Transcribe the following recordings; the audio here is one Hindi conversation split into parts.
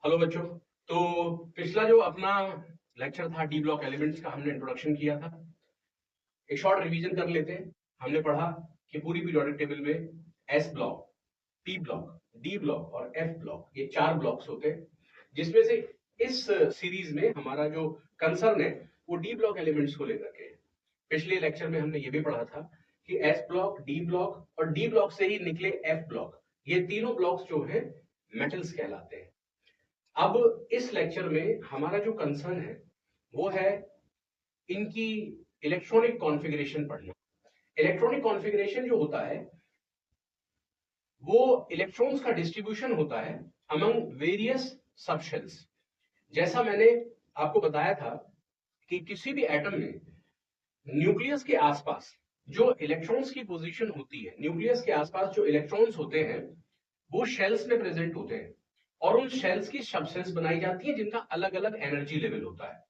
हेलो बच्चों। तो पिछला जो अपना लेक्चर था डी ब्लॉक एलिमेंट्स का, हमने इंट्रोडक्शन किया था। एक शॉर्ट रिवीजन कर लेते हैं। हमने पढ़ा कि पूरी पीरियोडिक टेबल में S block, P block, D block और एफ ब्लॉक, ये 4 ब्लॉक्स होते हैं, जिसमें से इस सीरीज में हमारा जो कंसर्न है वो डी ब्लॉक एलिमेंट्स को लेकर के है। पिछले लेक्चर में हमने ये भी पढ़ा था कि एस ब्लॉक, डी ब्लॉक और डी ब्लॉक से ही निकले एफ ब्लॉक, ये तीनों ब्लॉक्स जो है मेटल्स कहलाते हैं। अब इस लेक्चर में हमारा जो कंसर्न है वो है इनकी इलेक्ट्रॉनिक कॉन्फ़िगरेशन पढ़ना। इलेक्ट्रॉनिक कॉन्फ़िगरेशन जो होता है वो इलेक्ट्रॉन्स का डिस्ट्रीब्यूशन होता है अमंग वेरियस सबशेल्स। जैसा मैंने आपको बताया था कि किसी भी एटम में न्यूक्लियस के आसपास जो इलेक्ट्रॉन्स की पोजीशन होती है, न्यूक्लियस के आसपास जो इलेक्ट्रॉन्स होते हैं वो शेल्स में प्रेजेंट होते हैं और उन शेल्स की सबसेल्स बनाई जाती है जिनका अलग अलग एनर्जी लेवल होता है।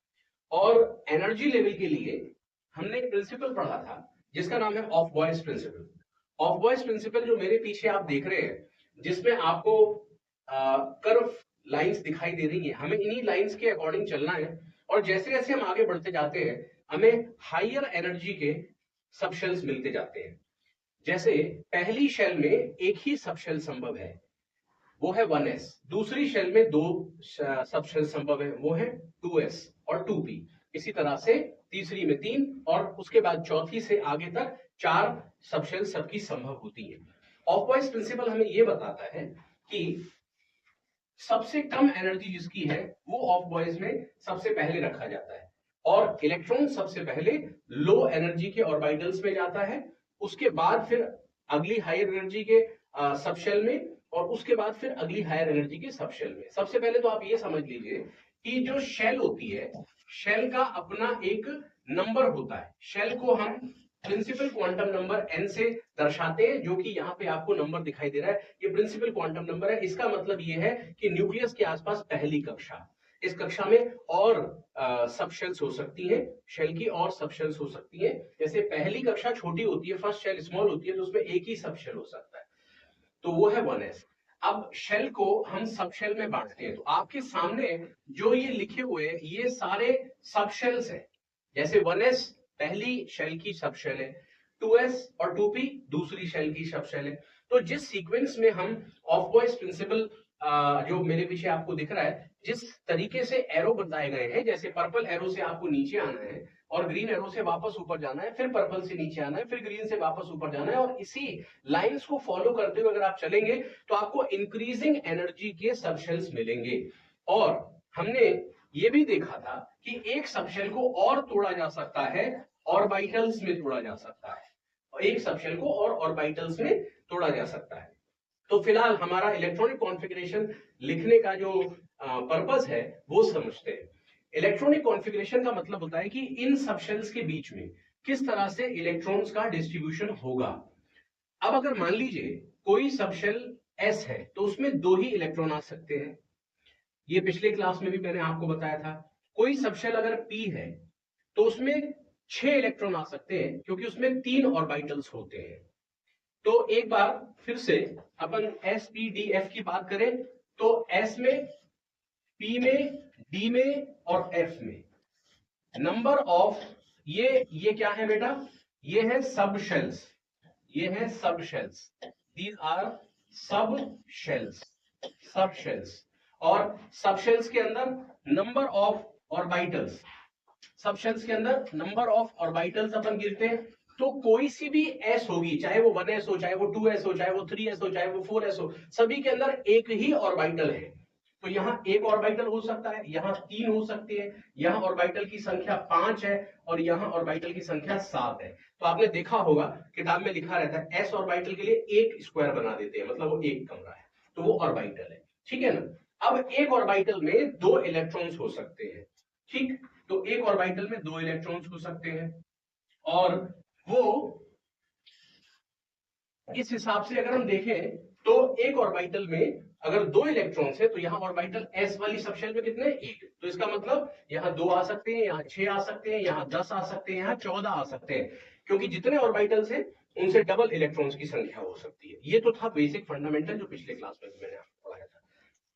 और एनर्जी लेवल के लिए हमने एक प्रिंसिपल पढ़ा था जिसका नाम है Aufbau principle. Aufbau principle जो मेरे पीछे आप देख रहे हैं, जिसमें आपको कर्व लाइंस दिखाई दे रही है, हमें इन्हीं लाइंस के अकॉर्डिंग चलना है। और जैसे जैसे हम आगे बढ़ते जाते हैं हमें हायर एनर्जी के सबशेल्स मिलते जाते हैं। जैसे पहली शेल में एक ही सबशेल संभव है, वो है 1s। दूसरी शेल में दो सबशेल संभव है, वो है 2s और 2p। इसी तरह से तीसरी में 3 और उसके बाद चौथी से आगे तक 4 सबशेल सबकी संभव होती है। ऑफ बॉयस प्रिंसिपल हमें यह बताता है कि सबसे कम एनर्जी जिसकी है वो ऑफ बॉयस में सबसे पहले रखा जाता है और इलेक्ट्रॉन सबसे पहले लो एनर्जी के ऑर्बिटल्स में जाता है, उसके बाद फिर अगली हायर एनर्जी के सबशेल में और उसके बाद फिर अगली हायर एनर्जी के सबशेल में। सबसे पहले तो आप ये समझ लीजिए कि जो शेल होती है, शेल का अपना एक नंबर होता है। शेल को हम प्रिंसिपल क्वांटम नंबर n से दर्शाते हैं, जो कि यहाँ पे आपको नंबर दिखाई दे रहा है, ये प्रिंसिपल क्वांटम नंबर है। इसका मतलब ये है कि न्यूक्लियस के आसपास पहली कक्षा, इस कक्षा में और सबशेल्स हो सकती हैं, शेल की और सबशेल्स हो सकती हैं। जैसे पहली कक्षा छोटी होती है, फर्स्ट शेल स्मॉल होती है, तो उसमें एक ही सबशेल हो सकता है, तो वो है 1s। अब शेल को हम सबशेल में बांटते हैं, तो आपके सामने जो ये लिखे हुए ये सारे सबशेल्स हैं। जैसे 1s पहली शेल की सबशेल है, 2s और 2p दूसरी शेल की सबशेल है। तो जिस सीक्वेंस में हम ऑफ बॉयस प्रिंसिपल जो मेरे पीछे आपको दिख रहा है, जिस तरीके से एरो बताए गए हैं, जैसे पर्पल एरो से आपको नीचे आना है और ग्रीन एरो से वापस ऊपर जाना है, फिर पर्पल से नीचे आना है, फिर ग्रीन से वापस ऊपर जाना है, और इसी लाइंस को फॉलो करते हुए अगर आप चलेंगे तो आपको इंक्रीजिंग एनर्जी के सबशेल्स मिलेंगे। और हमने ये भी देखा था कि एक सबशेल को और तोड़ा जा सकता है, ऑर्बिटल्स में तोड़ा जा सकता है, और एक सबशेल को और ऑर्बिटल्स में तोड़ा जा सकता है। तो फिलहाल हमारा इलेक्ट्रॉनिक कॉन्फ़िगरेशन लिखने का जो पर्पस है वो समझते हैं। इलेक्ट्रॉनिक कॉन्फ़िगरेशन का मतलब होता है कि इन सबशेल्स के बीच में किस तरह से इलेक्ट्रॉन्स का डिस्ट्रीब्यूशन होगा। अब अगर मान लीजिए कोई सबशेल S है तो उसमें 2 ही इलेक्ट्रॉन आ सकते हैं, ये पिछले क्लास में भी मैंने आपको बताया था। कोई सबशेल अगर P है तो उसमें 6 इलेक्ट्रॉन आ सकते हैं, क्योंकि उसमें 3 ऑर्बिटल्स होते हैं। तो एक बार फिर से अपन एस पी डी एफ की बात करें तो एस में, पी में, डी में और एफ में नंबर ऑफ ये क्या है बेटा, ये है सब शेल्स, ये है sub shells, these are sub shells, sub shells. और सब शेल्स के अंदर number of orbitals, sub shells के अंदर नंबर ऑफ ऑर्बिटल्स अपन गिनते हैं, तो कोई सी भी s होगी, चाहे वो 1s हो, चाहे वो 2s हो, चाहे वो 3s हो, चाहे वो 4s हो, सभी के अंदर एक ही ऑर्बिटल है। तो यहाँ एक ऑर्बिटल हो सकता है, यहाँ 3 हो सकते हैं, यहाँ ऑर्बिटल की संख्या 5 है और यहाँ ऑर्बिटल की संख्या 7 है। तो आपने देखा होगा किताब में लिखा रहता है s ऑर्बिटल के लिए एक स्क्वायर बना देते हैं, मतलब वो एक कमरा है, तो वो ऑर्बिटल है, ठीक है ना। अब एक ऑर्बिटल में 2 इलेक्ट्रॉन्स हो सकते हैं, ठीक, तो एक ऑर्बिटल में 2 इलेक्ट्रॉन्स हो सकते हैं, और वो इस हिसाब से अगर हम देखें तो एक ऑर्बिटल में अगर 2 इलेक्ट्रॉन्स है तो यहाँ ऑर्बिटल s वाली सबशेल में कितने, 1, तो इसका मतलब यहाँ 2 आ सकते हैं, यहाँ 6 आ सकते हैं, यहाँ 10 आ सकते हैं, यहाँ 14 आ सकते हैं, क्योंकि जितने ऑर्बिटल्स हैं उनसे डबल इलेक्ट्रॉन्स की संख्या हो सकती है। ये तो था बेसिक फंडामेंटल जो पिछले क्लास में मैंने आपको पढ़ाया था।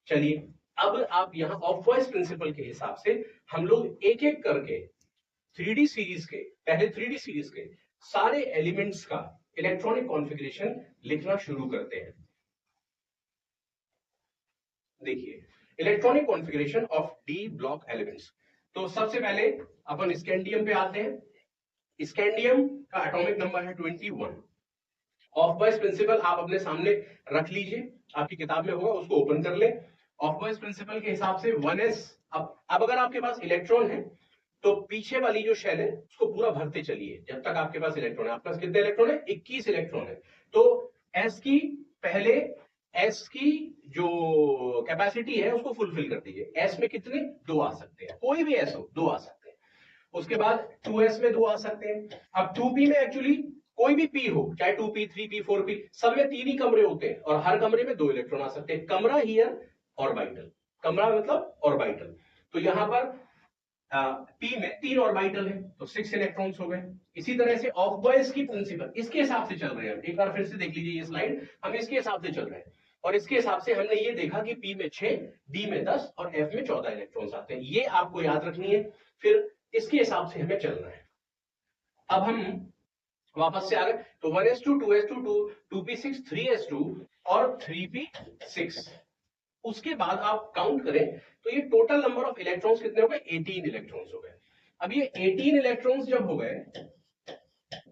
चलिए अब आप यहाँ ऑफ बॉयस प्रिंसिपल के हिसाब से हम लोग एक एक करके 3D सीरीज के, पहले 3D सीरीज के सारे एलिमेंट्स का इलेक्ट्रॉनिक कॉन्फ़िगरेशन लिखना शुरू करते हैं। देखिए, electronic configuration of D block elements. तो सबसे पहले अपन स्कैंडियम पे आते हैं। स्कैंडियम का एटॉमिक नंबर है 21। ऑफ बॉयस प्रिंसिपल आप अपने सामने रख लीजिए, आपकी किताब में होगा, उसको ओपन कर ले। ऑफ बॉयस प्रिंसिपल के हिसाब से 1s। अब अगर आपके पास इलेक्ट्रॉन है तो पीछे वाली जो शेल है उसको पूरा भरते चलिए जब तक आपके पास इलेक्ट्रॉन है। आपके पास कितने इलेक्ट्रॉन है? 21 इलेक्ट्रॉन है। तो s की पहले s की जो कैपेसिटी है उसको फुलफिल कर दीजिए। s में कितने? 2 आ सकते हैं, कोई भी s हो 2 आ सकते हैं। उसके बाद 2s में 2 आ सकते हैं। अब 2p में एक्चुअली कोई भी p हो, चाहे 2p 3p 4p, सब में 3 ही कमरे होते हैं और हर कमरे में 2 इलेक्ट्रॉन आ सकते हैं। कमरा हियर ऑर्बिटल, कमरा मतलब ऑर्बिटल। तो यहां पर p में 3 ऑर्बिटल है तो 6 इलेक्ट्रॉन्स हो गए। इसी तरह से ऑफ बॉयस की प्रिंसिपल इसके हिसाब से चल रहे हैं। एक बार फिर से देख लीजिए ये स्लाइड, हम इसके हिसाब से चल रहे हैं और इसके हिसाब से हमने ये देखा कि p में 6, d में 10 और f में 14 इलेक्ट्रॉन्स आते हैं। ये आपको याद रखनी है, फिर इसके हिसाब से हमें चलना है। अब हम वापस से आ गए तो 1s2 2s2 2p6 3s2 और 3p6। उसके बाद आप काउंट करें तो ये टोटल नंबर ऑफ इलेक्ट्रॉन्स कितने हो गए? 18 इलेक्ट्रॉन्स हो गए। अब ये 18 इलेक्ट्रॉन्स जब हो गए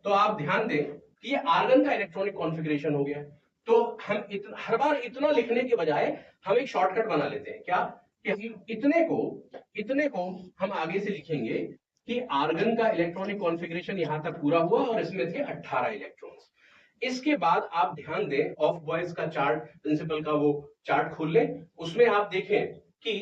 तो आप ध्यान दें कि ये आर्गन का इलेक्ट्रॉनिक कॉन्फ़िगरेशन हो गया। तो हम हर बार इतना लिखने के बजाय हम एक शॉर्टकट बना लेते हैं। क्या? कि इतने को हम आगे से लिखेंगे कि आर्गन का इलेक्ट्रॉनिक कॉन्फ़िगरेशन यहां तक पूरा हुआ और इसमें थे 18 इलेक्ट्रॉन्स। इसके बाद आप ध्यान दें, ऑफ बॉयस का चार्ट प्रिंसिपल का वो चार्ट खोल लें, उसमें आप देखें कि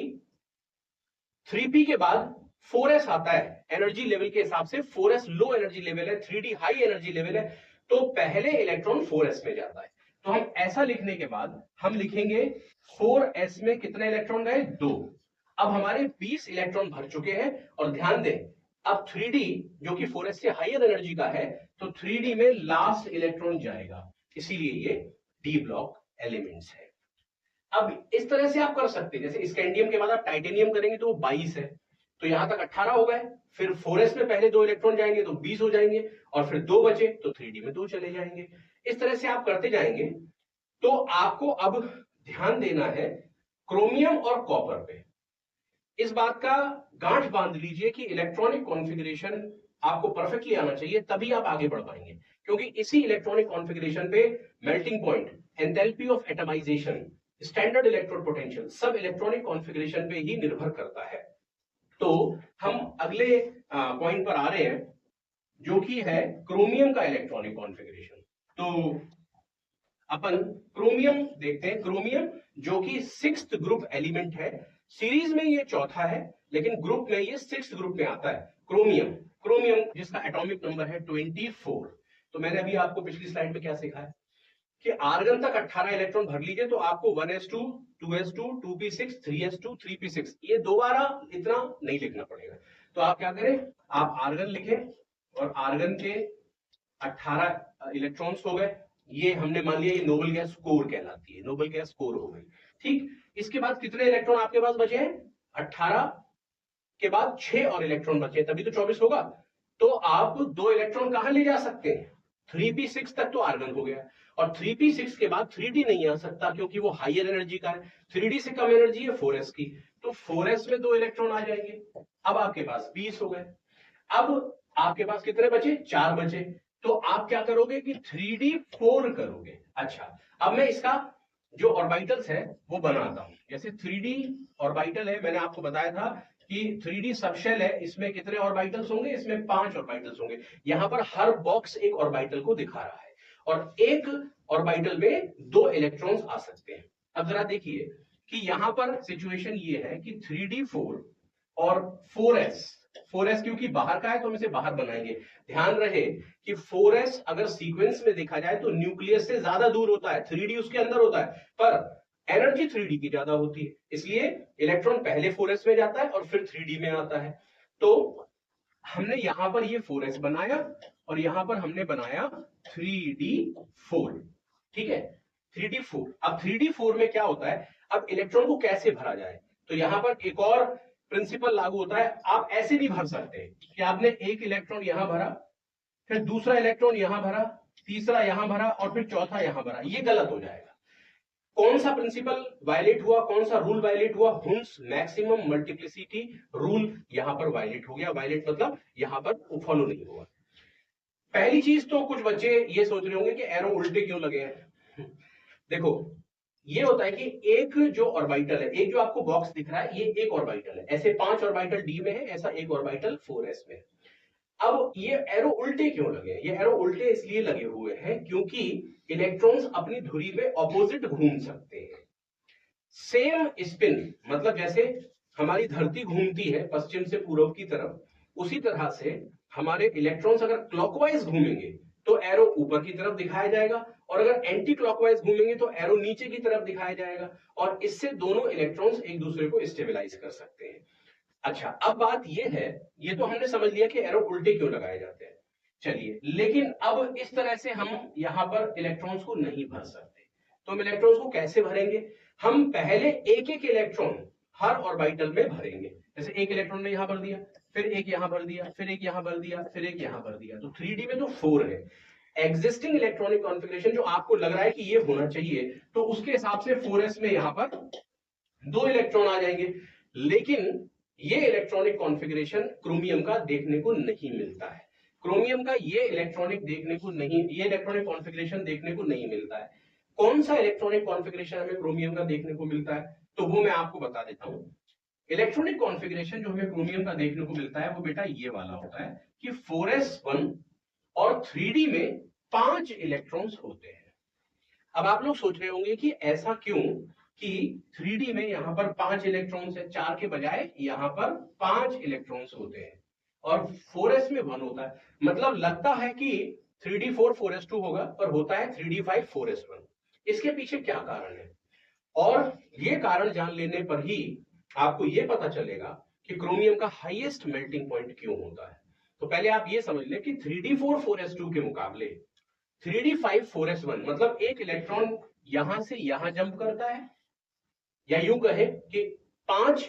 3p के बाद 4s आता है। एनर्जी लेवल के हिसाब से 4s लो एनर्जी लेवल है, 3d हाई एनर्जी लेवल है, तो पहले इलेक्ट्रॉन 4s में जाता है। तो हम ऐसा लिखने के बाद हम लिखेंगे 4s में कितने इलेक्ट्रॉन गए? 2। अब हमारे 20 इलेक्ट्रॉन भर चुके हैं और ध्यान दें अब 3d जो कि 4s से हायर एनर्जी का है तो 3d में लास्ट इलेक्ट्रॉन जाएगा, इसीलिए ये डी ब्लॉक एलिमेंट्स है। अब इस तरह से आप कर सकते हैं, जैसे स्कैंडियम के बाद आप टाइटेनियम करेंगे तो वो 22 है, तो यहां तक 18 हो गए। फिर 4s में पहले 2 इलेक्ट्रॉन जाएंगे तो 20 हो जाएंगे और फिर 2 बचे तो 3d में 2 चले जाएंगे। इस तरह से आप करते जाएंगे। तो आपको अब ध्यान देना है क्रोमियम और कॉपर पे। इस बात का गांठ बांध लीजिए कि इलेक्ट्रॉनिक कॉन्फ़िगरेशन आपको परफेक्टली आना चाहिए, तभी आप आगे बढ़ पाएंगे, क्योंकि इसी इलेक्ट्रॉनिक कॉन्फ़िगरेशन पे melting point, enthalpy of atomization, standard electrode potential सब इलेक्ट्रॉनिक कॉन्फ़िगरेशन पे ही निर्भर करता है। तो हम अगले पॉइंट पर आ रहे हैं जो कि है क्रोमियम का इलेक्ट्रॉनिक कॉन्फ़िगरेशन। तो अपन क्रोमियम देखते हैं। क्रोमियम जो कि 6th ग्रुप एलिमेंट है, सीरीज में ये चौथा है लेकिन ग्रुप में ये 6th ग्रुप में आता है। क्रोमियम जिसका एटॉमिक नंबर है 24। तो मैंने अभी आपको पिछली स्लाइड में क्या सिखाया कि आर्गन तक 18 इलेक्ट्रॉन भर लीजिए तो आपको 1s2 2s2 2p6 3s2 3p6 ये दोबारा इतना नहीं लिखना पड़ेगा। तो आप क्या करें, आप आर्गन लिखें और आर्गन के 18 इलेक्ट्रॉन्स हो गए। ये हमने मान लिया ये नोबल गैस कोर कहलाती है, नोबल गैस कोर हो गई। ठीक, इसके बाद कितने इलेक्ट्रॉन आपके पास बचे हैं? 18 के बाद 6 और इलेक्ट्रॉन बचे, तभी तो 24 होगा। तो आप 2 इलेक्ट्रॉन कहां ले जा सकते हैं? 3p6 तक तो आर्गन हो गया और 3p6 के बाद 3d नहीं आ सकता क्योंकि वो हायर एनर्जी का है। 3d से कम एनर्जी है 4s की, तो 4s में 2 इलेक्ट्रॉन आ जाएंगे। अब आपके पास 20 हो गए। अब आपके पास कितने बचे? 4 बचे। तो आप क्या करोगे कि 3d4 करोगे। अच्छा, अब मैं इसका जो ऑर्बिटल्स है वो बनाता हूं। जैसे 3d ऑर्बिटल है, मैंने आपको बताया था कि 3d सबशेल है, इसमें कितने ऑर्बिटल्स होंगे? इसमें 5 ऑर्बिटल्स होंगे। यहां पर हर बॉक्स एक ऑर्बिटल को दिखा रहा है और एक ऑर्बिटल में 2 इलेक्ट्रॉन्स आ सकते हैं। अब जरा देखिए कि यहां पर सिचुएशन ये है कि 3d4 और 4s क्योंकि बाहर का है तो हम इसे बाहर बनाएंगे। ध्यान रहे कि 4s अगर सीक्वेंस में देखा जाए तो न्यूक्लियस से ज्यादा दूर होता है, 3d उसके अंदर होता है, पर एनर्जी 3d की ज्यादा होती है, इसलिए इलेक्ट्रॉन पहले 4s में जाता है और फिर 3d में आता है। तो हमने यहां पर ये 4s बनाया और यहां पर हमने बनाया 3d4। ठीक है, 3d4। अब 3d4 में क्या होता है, अब इलेक्ट्रॉन को कैसे भरा जाए? तो यहां पर एक और प्रिंसिपल लागू होता है, आप ऐसे नहीं भर सकते कि आपने एक इलेक्ट्रॉन यहां भरा, फिर दूसरा इलेक्ट्रॉन यहां भरा, तीसरा यहां भरा और फिर चौथा यहां भरा, ये गलत हो जाएगा। कौन सा प्रिंसिपल वायलेट हुआ, कौन सा रूल वायलेट हुआ? हुन्स मैक्सिमम मल्टीप्लिसिटी रूल यहां पर वायलेट हो गया। वायलेट मतलब यहां पर फॉलो नहीं हुआ। पहली चीज तो कुछ बच्चे ये सोच रहे होंगे कि एरो उल्टे क्यों लगे हैं। देखो ये होता है कि एक जो ऑर्बिटल है, एक जो आपको बॉक्स दिख रहा है, ये एक ऑर्बिटल है, ऐसे 5 ऑर्बिटल डी में है, ऐसा एक ऑर्बिटल 4s में है। अब ये एरो उल्टे क्यों लगे? ये एरो उल्टे इसलिए लगे हुए हैं क्योंकि इलेक्ट्रॉन्स अपनी धुरी में ऑपोजिट घूम सकते हैं। सेम स्पिन, मतलब जैसे हमारी धरती घूमती है पश्चिम से पूर्व की तरफ, उसी तरह से हमारे इलेक्ट्रॉन्स अगर क्लॉकवाइज घूमेंगे तो एरो ऊपर की तरफ दिखाया जाएगा, और अगर एंटी क्लॉकवाइज घूमेंगे तो एरो नीचे की तरफ दिखाया जाएगा, और इससे दोनों इलेक्ट्रॉन्स एक दूसरे को स्टेबलाइज कर सकते हैं। अच्छा, अब बात ये है, ये तो हमने समझ लिया कि एरो उल्टे क्यों लगाए जाते हैं। चलिए, लेकिन अब इस तरह से हम यहां पर इलेक्ट्रॉन्स को नहीं भर सकते, तो हम इलेक्ट्रॉन्स को कैसे भरेंगे? हम पहले एक एक इलेक्ट्रॉन हर ऑर्बिटल में भरेंगे। जैसे एक इलेक्ट्रॉन ने यहां भर दिया, फिर एक यहां भर दिया, फिर एक यहां भर दिया, फिर एक यहां भर दिया। तो 3D में तो 4 है। एग्जिस्टिंग इलेक्ट्रॉनिक कॉन्फ़िगरेशन जो आपको लग रहा है कि ये होना चाहिए, तो उसके हिसाब से 4s में यहां पर 2 इलेक्ट्रॉन आ जाएंगे। लेकिन ये इलेक्ट्रॉनिक कॉन्फ़िगरेशन क्रोमियम का देखने को नहीं मिलता है। क्रोमियम का ये इलेक्ट्रॉनिक कॉन्फ़िगरेशन देखने को नहीं मिलता है। कौन सा इलेक्ट्रॉनिक कॉन्फ़िगरेशन हमें क्रोमियम का देखने को मिलता है, तो वो मैं आपको बता देता हूं। इलेक्ट्रॉनिक कॉन्फ़िगरेशन जो हमें क्रोमियम का देखने को मिलता है वो बेटा ये वाला होता है कि 4s1 और 3D में 5 इलेक्ट्रॉन्स होते हैं। अब आप लोग सोच रहे होंगे कि ऐसा क्यों कि 3D में यहां पर 5 इलेक्ट्रॉन्स है, 4 के बजाय यहां पर 5 इलेक्ट्रॉन्स होते हैं, और 4s में 1 होता है। मतलब लगता है कि 3d4 4s2 होगा, पर होता है 3d5 4s1। इसके पीछे क्या कारण है? और ये कारण जान लेने पर ही आपको ये पता चलेगा कि क्रोमियम का हाईएस्ट मेल्टिंग पॉइंट क्यों होता है। तो पहले आप ये समझ लें कि 3d4 4s2 के मुकाबले 3d5 4s1, मतलब एक इलेक्ट्रॉन यहां से यहां जंप करता है, या यूं कहें कि 5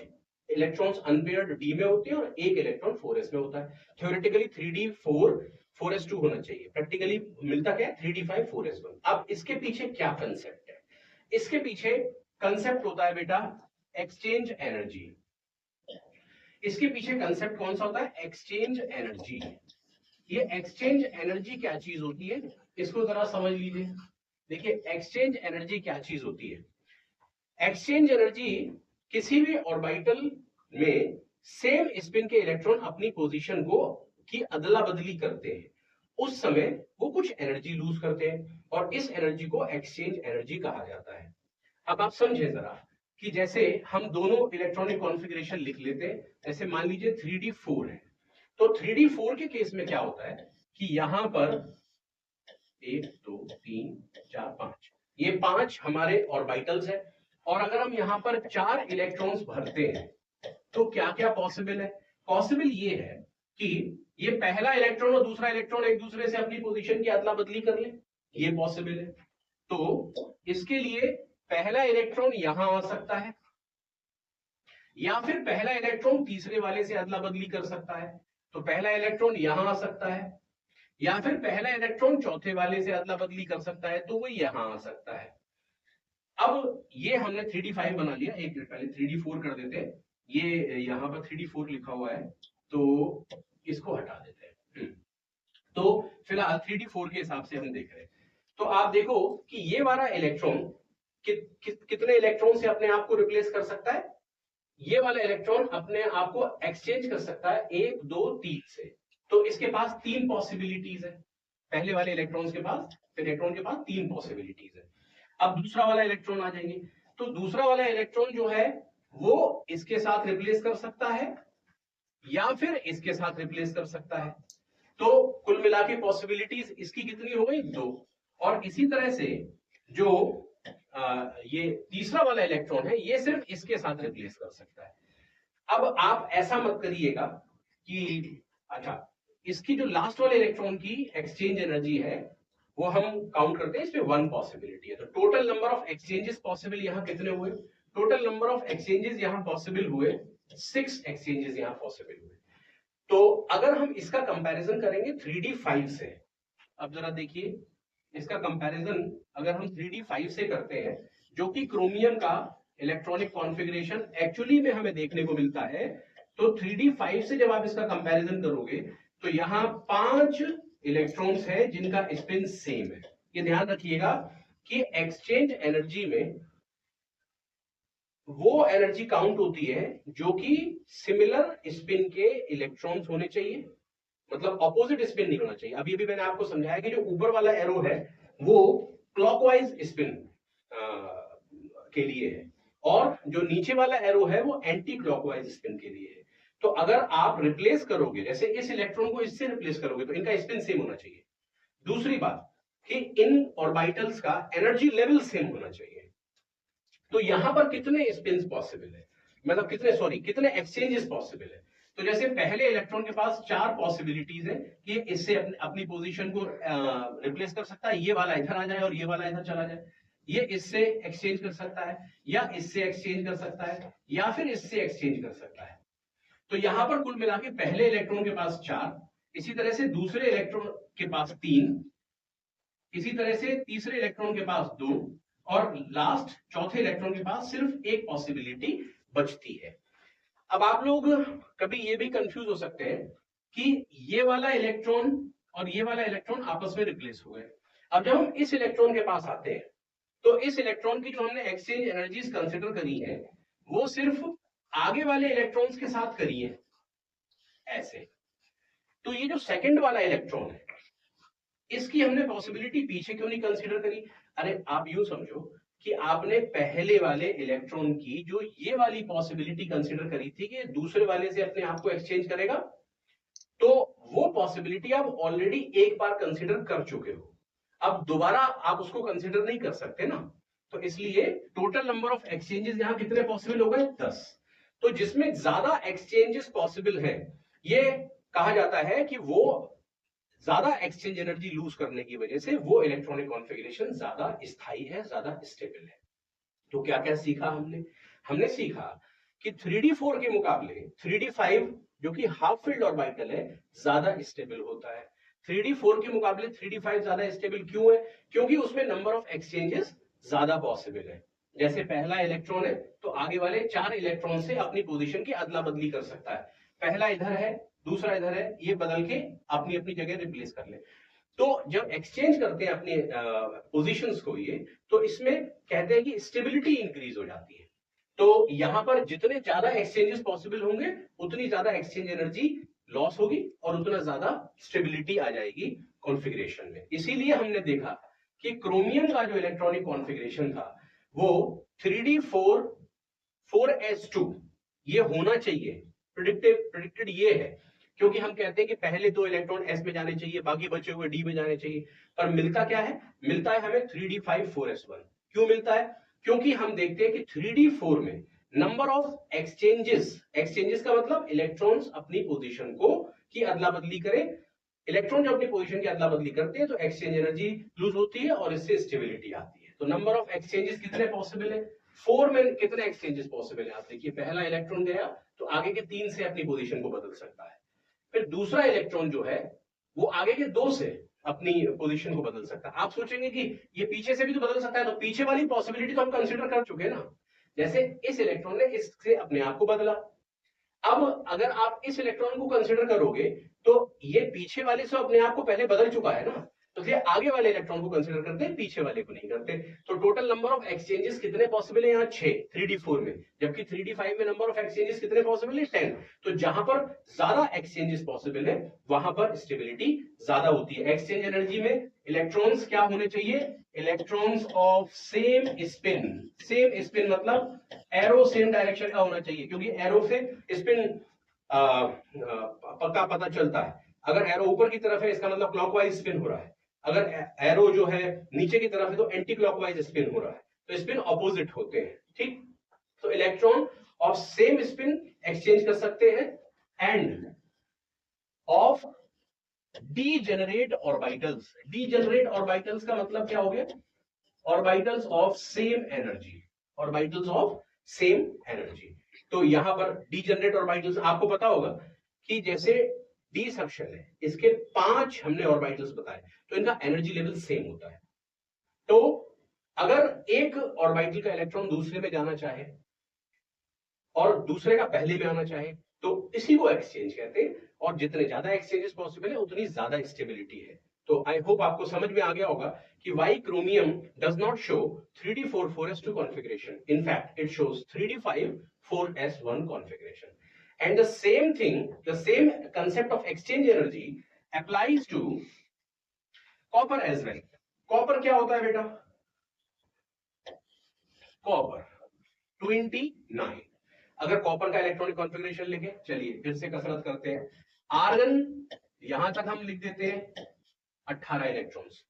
इलेक्ट्रॉन्स अनपेयर्ड डी में होते हैं और एक इलेक्ट्रॉन 4s में होता है। थ्योरेटिकली 3d4 4s2 होना चाहिए, प्रैक्टिकली मिलता क्या है? 3d5 4s1। अब इसके पीछे क्या कंसेप्ट है? इसके पीछे कंसेप्ट होता है बेटा एक्सचेंज एनर्जी। इसके पीछे कंसेप्ट कौन सा होता है? Exchange energy. ये एक्सचेंज एनर्जी क्या चीज होती है, इसको जरा समझ लीजिए। देखिए, एक्सचेंज एनर्जी क्या चीज होती है? एक्सचेंज एनर्जी किसी भी ऑर्बिटल में सेम स्पिन के इलेक्ट्रॉन अपनी पोजीशन को की अदला बदली करते हैं, उस समय वो कुछ एनर्जी लूज करते हैं, और इस एनर्जी को एक्सचेंज एनर्जी कहा जाता है। अब आप समझे जरा कि जैसे हम दोनों इलेक्ट्रॉनिक कॉन्फ़िगरेशन लिख लेते हैं, जैसे मान लीजिए 3d4 है, तो 3d4 के केस में क्या होता है कि यहां पर 1 2 3 4 5, ये 5 हमारे ऑर्बिटल्स है, और अगर हम यहां पर 4 इलेक्ट्रॉन्स भरते हैं तो क्या क्या पॉसिबल है? पॉसिबल ये है कि ये पहला इलेक्ट्रॉन और दूसरा इलेक्ट्रॉन एक दूसरे से अपनी पोजीशन की अदला बदली कर ले, ये पॉसिबल है। तो इसके लिए पहला इलेक्ट्रॉन यहां आ सकता है, या फिर पहला इलेक्ट्रॉन तीसरे वाले से अदला बदली कर सकता है, तो पहला इलेक्ट्रॉन यहां आ सकता है, या फिर पहला इलेक्ट्रॉन चौथे वाले से अदला बदली कर सकता है, तो वो यहां आ सकता है। अब ये हमने 3d5 बना लिया, एक मिनट पहले 3d4 कर देते हैं। ये यहां पर 3d4 लिखा हुआ है, तो इसको हटा देते हैं। तो फिलहाल 3d4 के हिसाब से हम देख रहे हैं। तो आप देखो कि ये वाला इलेक्ट्रॉन कितने इलेक्ट्रॉन से अपने आप को रिप्लेस कर सकता है? ये वाला इलेक्ट्रॉन अपने आप को एक्सचेंज कर सकता है 1 2 3 से। तो इसके पास 3 पॉसिबिलिटीज है। पहले वाले इलेक्ट्रॉन के पास, इलेक्ट्रॉन के पास 3 पॉसिबिलिटीज है। अब दूसरा वाला इलेक्ट्रॉन आ जाएंगे, तो दूसरा वाला इलेक्ट्रॉन जो है वो इसके साथ रिप्लेस कर सकता है, या फिर इसके साथ रिप्लेस कर सकता है। तो कुल मिला के पॉसिबिलिटीज इसकी कितनी हो गई? 2। और इसी तरह से जो ये तीसरा वाला इलेक्ट्रॉन है, ये सिर्फ इसके साथ रिप्लेस कर सकता है। अब आप ऐसा मत करिएगा कि अच्छा, इसकी जो लास्ट वाले इलेक्ट्रॉन की एक्सचेंज एनर्जी है वो हम काउंट करते हैं, इसमें 1 पॉसिबिलिटी है। तो total number of exchanges possible यहां कितने हुए? टोटल नंबर ऑफ एक्सचेंजेस यहां पॉसिबल हुए 6 एक्सचेंजेस यहां पॉसिबल हुए। तो अगर हम इसका कंपैरिजन करेंगे 3D5 से, अब जरा देखिए इसका कंपैरिजन अगर हम 3D5 से करते हैं, जो कि क्रोमियम का इलेक्ट्रॉनिक कॉन्फ़िगरेशन एक्चुअली में हमें देखने को मिलता है, तो 3D5 से जब आप इसका कंपैरिजन करोगे तो यहां 5 इलेक्ट्रॉन्स हैं जिनका स्पिन सेम है। ये ध्यान रखिएगा कि एक्सचेंज एनर्जी में वो एनर्जी काउंट होती है जो कि सिमिलर स्पिन के इलेक्ट्रॉन्स होने चाहिए, मतलब ऑपोजिट स्पिन नहीं होना चाहिए। अभी मैंने आपको समझाया कि जो ऊपर वाला एरो है वो क्लॉकवाइज स्पिन के लिए है और जो नीचे वाला एरो है वो एंटी क्लॉकवाइज स्पिन के लिए है। तो अगर आप रिप्लेस करोगे, जैसे इस इलेक्ट्रॉन को इससे रिप्लेस करोगे, तो इनका स्पिन सेम होना चाहिए। दूसरी बात कि इन ऑर्बिटल्स का एनर्जी लेवल सेम होना चाहिए। तो यहां पर कितने स्पिन्स पॉसिबल है, मतलब कितने एक्सचेंजेस पॉसिबल है। तो जैसे पहले इलेक्ट्रॉन के पास 4 पॉसिबिलिटीज है कि इससे अपनी पोजीशन को रिप्लेस कर सकता है, ये वाला इधर आ जाए और ये वाला इधर चला जाए, ये इससे एक्सचेंज कर सकता है या इससे एक्सचेंज कर सकता है या फिर इससे एक्सचेंज कर सकता है। तो यहां पर कुल मिला के पहले इलेक्ट्रॉन के पास 4, इसी तरह से दूसरे इलेक्ट्रॉन के पास 3, इसी तरह से तीसरे इलेक्ट्रॉन के पास 2 और लास्ट चौथे इलेक्ट्रॉन के पास सिर्फ एक पॉसिबिलिटी बचती है। अब आप लोग कभी ये भी कंफ्यूज हो सकते हैं कि ये वाला इलेक्ट्रॉन और ये वाला इलेक्ट्रॉन आपस में रिप्लेस हो गए। अब जब हम इस इलेक्ट्रॉन के पास आते हैं तो इस इलेक्ट्रॉन की जो हमने एक्सचेंज एनर्जीज कंसिडर करी है वो सिर्फ आगे वाले इलेक्ट्रॉन्स के साथ करी है ऐसे। तो ये जो सेकंड वाला इलेक्ट्रॉन है इसकी हमने पॉसिबिलिटी पीछे क्यों नहीं कंसीडर करी? अरे आप यूं समझो कि आपने पहले वाले इलेक्ट्रॉन की जो ये वाली पॉसिबिलिटी कंसीडर करी थी कि दूसरे वाले से अपने आप को एक्सचेंज करेगा, तो वो पॉसिबिलिटी आप ऑलरेडी एक बार कंसीडर कर चुके हो, अब दोबारा आप उसको कंसीडर नहीं कर सकते ना। तो इसलिए टोटल नंबर ऑफ एक्सचेंजेस यहां कितने पॉसिबल हो गए? 10। तो जिसमें ज्यादा एक्सचेंजेस पॉसिबल है ये कहा जाता है कि वो ज्यादा एक्सचेंज एनर्जी लूज करने की वजह से वो इलेक्ट्रॉनिक कॉन्फ़िगरेशन ज्यादा स्थायी है, ज्यादा स्टेबल है। तो क्या क्या सीखा हमने सीखा कि 3D4 के मुकाबले 3D5 जो कि हाफ फील्ड ऑर्बिटल है ज्यादा स्टेबल होता है। 3D4 के मुकाबले 3D5 ज्यादा स्टेबल क्यों है? क्योंकि उसमें नंबर ऑफ एक्सचेंजेस ज्यादा पॉसिबल है। जैसे पहला इलेक्ट्रॉन है तो आगे वाले 4 इलेक्ट्रॉन से अपनी पोजीशन की अदला बदली कर सकता है। पहला इधर है, दूसरा इधर है, ये बदल के अपनी अपनी जगह रिप्लेस कर ले। तो जब एक्सचेंज करते हैं अपने पोजीशंस को ये, तो इसमें कहते हैं कि स्टेबिलिटी इंक्रीज हो जाती है। तो यहां पर जितने ज्यादा एक्सचेंजेस पॉसिबल होंगे उतनी ज्यादा एक्सचेंज एनर्जी लॉस होगी और उतना ज्यादा स्टेबिलिटी आ जाएगी कॉन्फ़िगरेशन में। इसीलिए हमने देखा कि क्रोमियम का जो इलेक्ट्रॉनिक कॉन्फ़िगरेशन था वो 3D4 4s2 ये होना चाहिए, प्रेडिक्टेड ये है, क्योंकि हम कहते हैं कि पहले 2 इलेक्ट्रॉन s में जाने चाहिए, बाकी बचे हुए d में जाने चाहिए। पर मिलता क्या है? मिलता है हमें 3D5 4s1। क्यों मिलता है? क्योंकि हम देखते हैं कि 3D4 में नंबर ऑफ एक्सचेंजेस का मतलब इलेक्ट्रॉन्स अपनी पोजीशन को की अदला बदली करें। इलेक्ट्रॉन जब अपनी पोजीशन की अदला बदली करते हैं तो एक्सचेंज एनर्जी लूज होती है और इससे स्टेबिलिटी आती है। तो नंबर ऑफ एक्सचेंजेस कितने पॉसिबल है? 4 में कितने एक्सचेंजेस पॉसिबल है? आप देखिए पहला इलेक्ट्रॉन गया तो आगे के 3 से अपनी पोजीशन को बदल सकता है। फिर दूसरा इलेक्ट्रॉन जो है वो आगे के 2 से अपनी पोजीशन को बदल सकता है। आप सोचेंगे कि ये पीछे से भी तो बदल सकता है, तो पीछे वाली पॉसिबिलिटी तो हम कंसीडर कर चुके हैं ना। जैसे इस इलेक्ट्रॉन ने इससे अपने आप को बदला, अब अगर आप इस इलेक्ट्रॉन को कंसीडर करोगे तो ये पीछे वाले से अपने आप को पहले बदल चुका है ना, तो इसलिए आगे वाले इलेक्ट्रॉन को कंसीडर करते हैं, पीछे वाले को नहीं करते। तो टोटल नंबर ऑफ एक्सचेंजेस कितने पॉसिबल है यहाँ? 6 3D4 में, जबकि 3D5 में नंबर ऑफ एक्सचेंजेस कितने पॉसिबल है? 10। तो जहां पर ज्यादा एक्सचेंजेस पॉसिबल है वहां पर स्टेबिलिटी ज्यादा होती है। एक्सचेंज एनर्जी में इलेक्ट्रॉन्स क्या होने चाहिए? इलेक्ट्रॉन्स ऑफ सेम स्पिन मतलब एरो सेम डायरेक्शन का होना चाहिए, क्योंकि एरो से स्पिन पक्का पता चलता है। अगर एरो ऊपर की तरफ है इसका मतलब क्लॉकवाइज स्पिन हो रहा है, अगर एरो जो है नीचे की तरफ है तो एंटी क्लॉकवाइज स्पिन हो रहा है, तो स्पिन ऑपोजिट होते हैं। ठीक, तो electron of same spin exchange कर सकते हैं end of degenerate orbitals. Degenerate orbitals का मतलब क्या हो गया? Orbitals of same energy, orbitals of same energy. तो यहां पर डीजनरेट ऑर्बिटल्स आपको पता होगा कि जैसे डी सक्शन है, इसके 5 हमने ऑर्बिटल्स बताए, तो इनका एनर्जी लेवल सेम होता है। तो अगर एक ऑर्बिटल का इलेक्ट्रॉन दूसरे में जाना चाहे और दूसरे का पहले में आना चाहे, तो इसी को एक्सचेंज कहते हैं, और जितने ज्यादा एक्सचेंजेस पॉसिबल है उतनी ज्यादा स्टेबिलिटी है। तो आई होप आपको समझ में आ गया होगा कि why chromium does not show 3d4 4s2 configuration. In fact, it shows 3d5 4s1 configuration. And the same thing, the same concept of exchange energy applies to copper as well. Copper क्या होता है बेटा? कॉपर 29। अगर कॉपर का इलेक्ट्रॉनिक कॉन्फ़िगरेशन लिखे, चलिए फिर से कसरत करते हैं। आर्गन यहां तक हम लिख देते हैं 18 इलेक्ट्रॉन्स।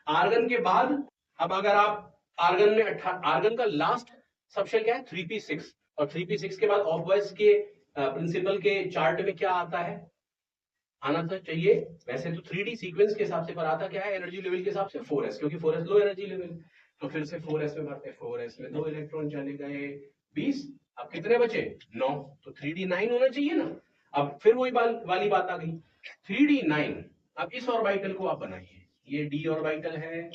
आर्गन के बाद अब अगर आप आर्गन में आर्गन का लास्ट सबशेल क्या है? 3p6, और 3p6 के बाद ऑफबॉयस के प्रिंसिपल के चार्ट में क्या आता है? आना तो चाहिए वैसे तो 3d सीक्वेंस के हिसाब से, पर आता क्या है एनर्जी लेवल के हिसाब से? 4s, क्योंकि 4s लो एनर्जी लेवल। तो फिर से 4s में भरते हैं, 4s में 2 इलेक्ट्रॉन चले गए, 20। अब कितने बचे? 9। तो 3d 9 होना चाहिए ना। अब फिर वही वाली बात आ गई, 3d 9। अब इस ऑर्बिटल को आप बनाइए, ये d ऑर्बिटल है,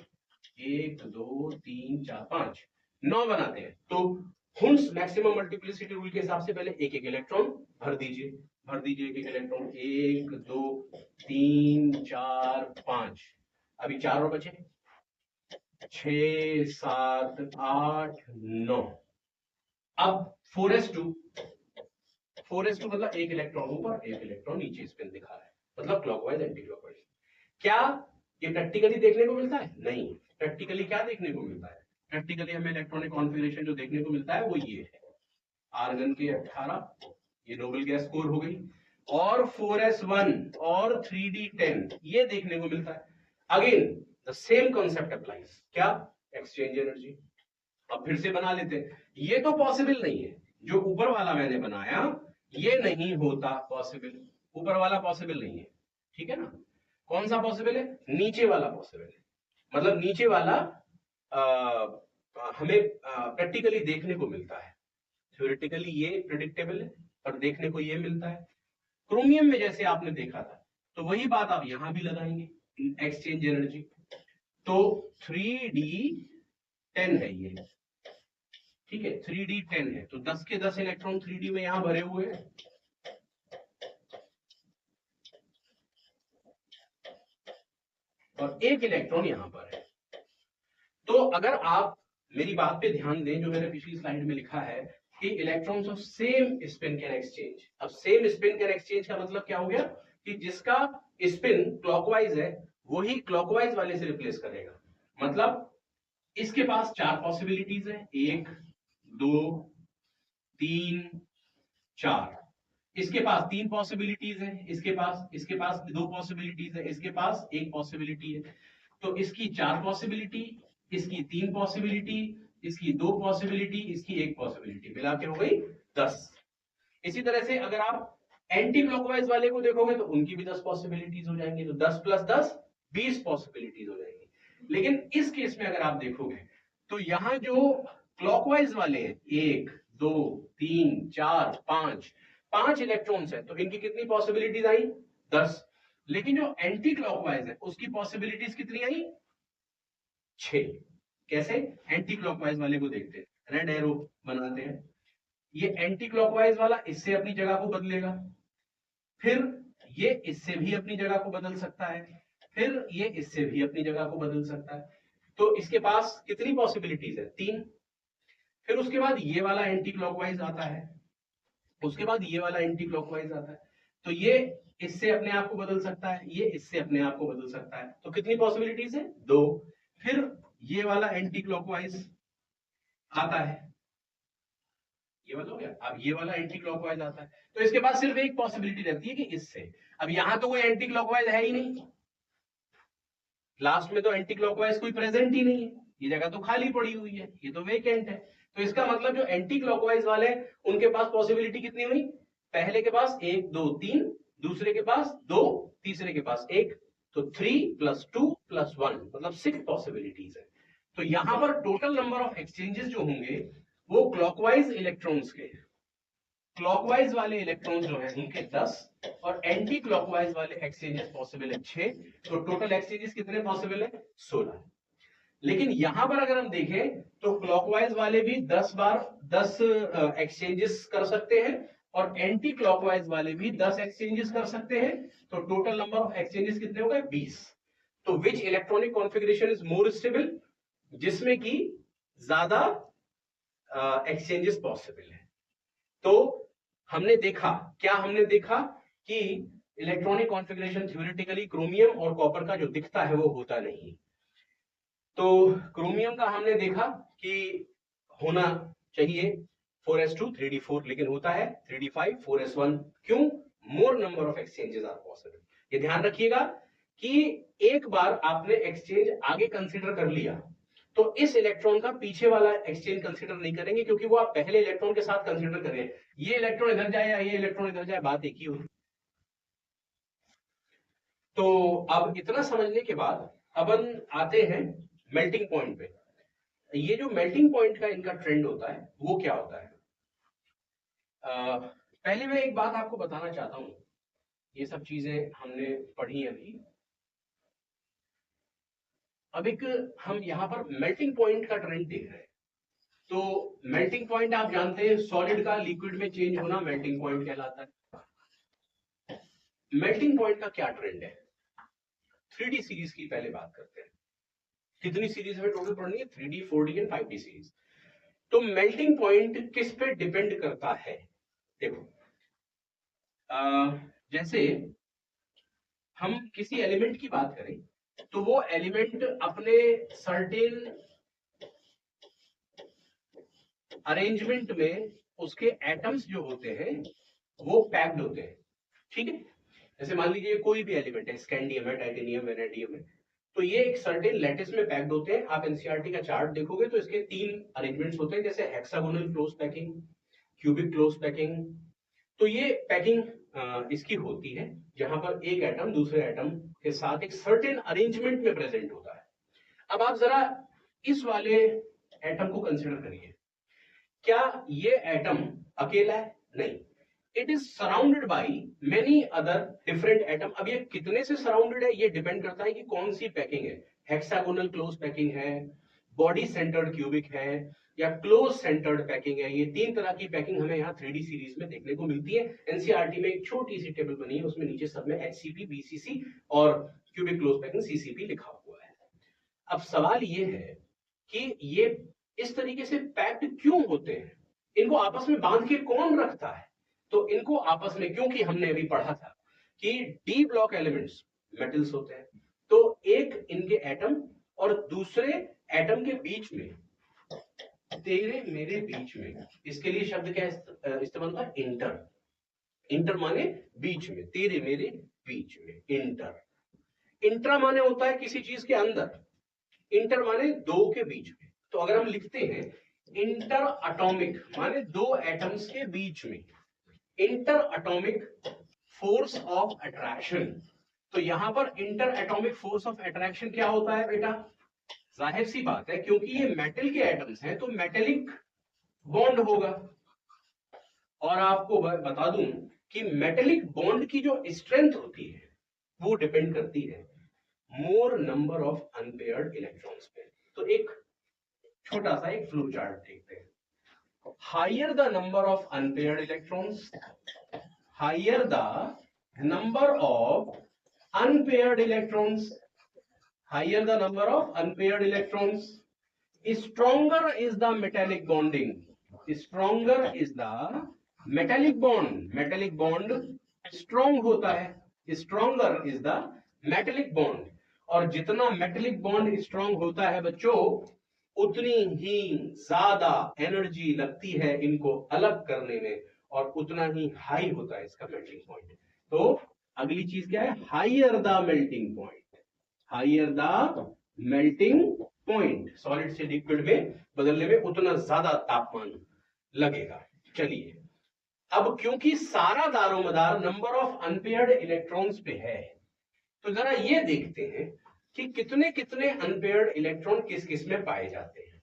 1 2 3 4 5 9 बनाते हैं। तो हुन्स मैक्सिमम मल्टीप्लिसिटी रूल के हिसाब से पहले एक एक इलेक्ट्रॉन भर दीजिए, भर दीजिए एक इलेक्ट्रॉन, 1 2 3 4 5। अभी 4 और बचे, 6 7 8 9। अब 4s2 मतलब एक इलेक्ट्रॉन ऊपर एक इलेक्ट्रॉन नीचे स्पिन दिखा रहा है, मतलब क्लॉकवाइज एंटी क्लॉकवाइज। क्या ये प्रैक्टिकली देखने को मिलता है? नहीं। प्रैक्टिकली क्या देखने को मिलता है? प्रैक्टिकली हमें इलेक्ट्रॉनिक कॉन्फ़िगरेशन जो देखने को मिलता है वो ये है, आर्गन के 18, ये नोबल गैस कोर हो गई, और 4s1 और 3d10 ये देखने को मिलता है। Again the same concept applies, क्या? Exchange energy. अब फिर से बना लेते हैं, ये तो पॉसिबल नहीं है, जो ऊपर वाला मैंने बनाया ये नहीं होता पॉसिबल, ऊपर वाला पॉसिबल नहीं है, ठीक है ना। कौन सा पॉसिबल है? नीचे वाला पॉसिबल है। मतलब नीचे वाला हमें प्रैक्टिकली देखने को मिलता है, थ्योरेटिकली ये प्रेडिक्टेबल है और देखने को ये मिलता है। क्रोमियम में जैसे आपने देखा था, तो वही बात आप यहां भी लगाएंगे, एक्सचेंज एनर्जी। तो 3d10 है ये, ठीक है, 3d10 है, तो 10 के 10 इलेक्ट्रॉन 3d में यहां भरे हुए हैं, और एक इलेक्ट्रॉन यहां पर है। तो अगर आप मेरी बात पे ध्यान दें, जो मैंने पिछली स्लाइड में लिखा है कि electrons of same spin can exchange. अब सेम स्पिन कैन एक्सचेंज का मतलब क्या हो गया कि जिसका स्पिन क्लॉकवाइज है वही क्लॉकवाइज वाले से रिप्लेस करेगा। मतलब इसके पास 4 पॉसिबिलिटीज है, 1 2 3 4। इसके पास 3 पॉसिबिलिटीज है, इसके पास 2 पॉसिबिलिटीज है, इसके पास 1 पॉसिबिलिटी है। तो इसकी 4 पॉसिबिलिटी, इसकी 3 पॉसिबिलिटी, इसकी 2 पॉसिबिलिटी, इसकी 1 पॉसिबिलिटी, मिला के हो गई 10। इसी तरह से अगर आप एंटी क्लॉकवाइज वाले को देखोगे तो उनकी भी 10 पॉसिबिलिटीज हो जाएंगी, तो 10 + 10 20 पॉसिबिलिटीज हो जाएंगी। लेकिन इस केस में अगर आप देखोगे तो यहां जो क्लॉकवाइज वाले हैं 1 2 3 4 5 इलेक्ट्रॉन्स है, तो इनकी कितनी पॉसिबिलिटीज आई? 10। लेकिन जो एंटी क्लॉकवाइज है उसकी पॉसिबिलिटीज कितनी आई? 6। कैसे? एंटी क्लॉकवाइज वाले को देखते हैं, रेड एरो बनाते हैं। ये एंटी क्लॉकवाइज वाला इससे अपनी जगह को बदलेगा, फिर ये इससे भी अपनी जगह को बदल सकता है, फिर ये इससे भी अपनी जगह को बदल सकता है। तो इसके पास कितनी पॉसिबिलिटीज है? 3। फिर उसके बाद ये वाला एंटी क्लॉकवाइज आता है, उसके बाद ये वाला एंटी क्लॉकवाइज आता है, तो ये इससे अपने आप को बदल सकता है, ये इससे अपने आप को बदल सकता है। तो कितनी पॉसिबिलिटीज है? 2। फिर ये वाला एंटी क्लॉकवाइज आता है, ये वाला हो गया। अब ये वाला एंटी क्लॉकवाइज आता है, तो इसके बाद सिर्फ एक पॉसिबिलिटी रहती है कि इससे। अब यहां तो कोई एंटी क्लॉकवाइज है ही नहीं, लास्ट में तो एंटी क्लॉकवाइज कोई प्रेजेंट ही नहीं है, ये जगह तो खाली पड़ी हुई है, ये तो वेकेंट है। तो इसका मतलब जो एंटी क्लॉकवाइज वाले उनके पास पॉसिबिलिटी कितनी हुई? पहले के पास 1 2 3, दूसरे के पास 2, तीसरे के पास 1, तो 3 + 2 + 1 मतलब 6 पॉसिबिलिटीज है। तो यहां पर टोटल नंबर ऑफ एक्सचेंजेस जो होंगे वो क्लॉकवाइज इलेक्ट्रॉन्स के, क्लॉकवाइज वाले इलेक्ट्रॉन्स जो हैं उनके 10 और एंटी क्लॉकवाइज वाले एक्सचेंजेस पॉसिबल है 6। तो टोटल एक्सचेंजेस कितने पॉसिबल है? 16। लेकिन यहां पर अगर हम देखें तो क्लॉकवाइज वाले भी 10 बार 10 एक्सचेंजेस कर सकते हैं और एंटी क्लॉकवाइज वाले भी 10 एक्सचेंजेस कर सकते हैं। तो टोटल नंबर ऑफ एक्सचेंजेस कितने हो गए? 20। तो विच electronic configuration is more stable? जिसमें कि ज्यादा एक्सचेंजेस पॉसिबल है। तो हमने देखा, क्या हमने देखा कि इलेक्ट्रॉनिक कॉन्फ़िगरेशन थ्योरेटिकली क्रोमियम और कॉपर का जो दिखता है वो होता नहीं। तो क्रोमियम का हमने देखा कि होना चाहिए 4s2 3d4, लेकिन होता है 3d5 4s1। क्यों? More number of exchanges are possible. ये ध्यान रखिएगा कि एक बार आपने एक्सचेंज आगे कंसीडर कर लिया तो इस इलेक्ट्रॉन का पीछे वाला एक्सचेंज कंसीडर नहीं करेंगे, क्योंकि वो आप पहले इलेक्ट्रॉन के साथ कंसीडर कर रहे हैं। ये इलेक्ट्रॉन इधर जाए या ये इलेक्ट्रॉन इधर जाए, बात एक ही होगी। तो अब इतना समझने के बाद अपन आते हैं मेल्टिंग पॉइंट पे। ये जो मेल्टिंग पॉइंट का इनका ट्रेंड होता है वो क्या होता है? पहले मैं एक बात आपको बताना चाहता हूं, ये सब चीजें हमने पढ़ी अभी। अब एक हम यहां पर मेल्टिंग पॉइंट का ट्रेंड देख रहे हैं। तो मेल्टिंग पॉइंट आप जानते हैं, सॉलिड का लिक्विड में चेंज होना मेल्टिंग पॉइंट कहलाता है। मेल्टिंग पॉइंट का क्या ट्रेंड है? 3D सीरीज की पहले बात करते हैं। कितनी सीरीज में टोटल पढ़नी है? 3D 4D and 5D series. तो मेल्टिंग पॉइंट किस पे डिपेंड करता है? देखो, जैसे हम किसी एलिमेंट की बात करें तो वो एलिमेंट अपने सर्टेन अरेंजमेंट में उसके एटम्स जो होते हैं वो पैक्ड होते हैं, ठीक है। जैसे मान लीजिए कोई भी एलिमेंट है, स्कैंडियम है, टाइटेनियम, वेनेडियम है, तो ये एक सर्टेन लैटिस में पैक्ड होते हैं। आप एनसीईआरटी का चार्ट देखोगे तो इसके 3 अरेंजमेंट्स होते हैं, जैसे hexagonal close packing, cubic close packing. तो ये पैकिंग इसकी होती है जहां पर एक एटम दूसरे एटम के साथ एक सर्टेन अरेंजमेंट में प्रेजेंट होता है। अब आप जरा इस वाले एटम को कंसिडर करिए। क्या ये एटम अकेला है? नहीं, it is surrounded by many other different atom. अब ये कितने से सराउंडेड है ये डिपेंड करता है कि कौन सी पैकिंग है। हेक्सागोनल क्लोज पैकिंग है, बॉडी सेंटर्ड क्यूबिक है, या क्लोज सेंटर्ड पैकिंग है। ये 3 तरह की पैकिंग हमें यहाँ 3D सीरीज में देखने को मिलती है। एनसीईआरटी में एक छोटी सी टेबल बनी है, उसमें नीचे सब में HCP, BCC और क्यूबिक क्लोज पैकिंग CCP लिखा हुआ है। अब सवाल ये है कि ये इस तरीके से पैक्ड क्यों होते हैं? इनको आपस में बांध के कौन रखता है? तो इनको आपस में, क्योंकि हमने अभी पढ़ा था कि डी ब्लॉक एलिमेंट्स मेटल्स होते हैं, तो एक इनके एटम और दूसरे एटम के बीच में, तेरे मेरे बीच में, इसके लिए शब्द क्या इस्तेमाल होता है? इंटर। इंटर माने बीच में, तेरे मेरे बीच में, इंटर। इंट्रा माने होता है किसी चीज के अंदर, इंटर माने दो के बीच में। तो अगर हम लिखते हैं इंटर अटोमिक माने दो एटम्स के बीच में, inter atomic force of attraction. तो यहां पर inter atomic force of attraction क्या होता है बेटा? जाहिर सी बात है, क्योंकि ये मेटल के एटम्स हैं तो मेटेलिक बॉन्ड होगा। और आपको बता दूं कि मेटेलिक बॉन्ड की जो स्ट्रेंथ होती है वो डिपेंड करती है मोर नंबर ऑफ अनपेयर्ड इलेक्ट्रॉन्स पे। तो एक छोटा सा एक फ्लो चार्ट देखते हैं। Higher the number of unpaired electrons, higher the number of unpaired electrons, higher the number of unpaired electrons, stronger is the metallic bonding, stronger is the metallic bond, metallic bond strong होता है, stronger is the metallic bond। और जितना metallic bond strong होता है बच्चों, उतनी ही ज्यादा एनर्जी लगती है इनको अलग करने में, और उतना ही हाई होता है इसका मेल्टिंग पॉइंट। तो अगली चीज क्या है? Higher the melting point, higher the melting point. Solid से लिक्विड में बदलने में उतना ज्यादा तापमान लगेगा। चलिए, अब क्योंकि सारा दारोमदार नंबर ऑफ अनपेयर्ड इलेक्ट्रॉन्स पे है, तो जरा ये देखते हैं कि कितने कितने अनपेयर्ड इलेक्ट्रॉन किस किस में पाए जाते हैं।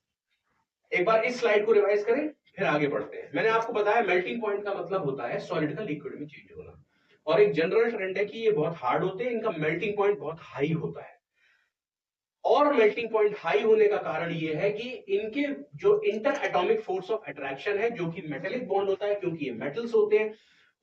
एक बार इस स्लाइड को रिवाइज करें, फिर आगे बढ़ते हैं। मैंने आपको बताया मेल्टिंग पॉइंट का मतलब होता है सॉलिड का लिक्विड में चेंज होना, और एक जनरल ट्रेंड है कि ये बहुत हार्ड होते हैं, इनका मेल्टिंग पॉइंट बहुत हाई होता है। और मेल्टिंग पॉइंट हाई होने का कारण ये है कि इनके जो inter atomic force of attraction है, जो कि मेटेलिक बॉन्ड होता है, क्योंकि ये मेटल्स होते हैं,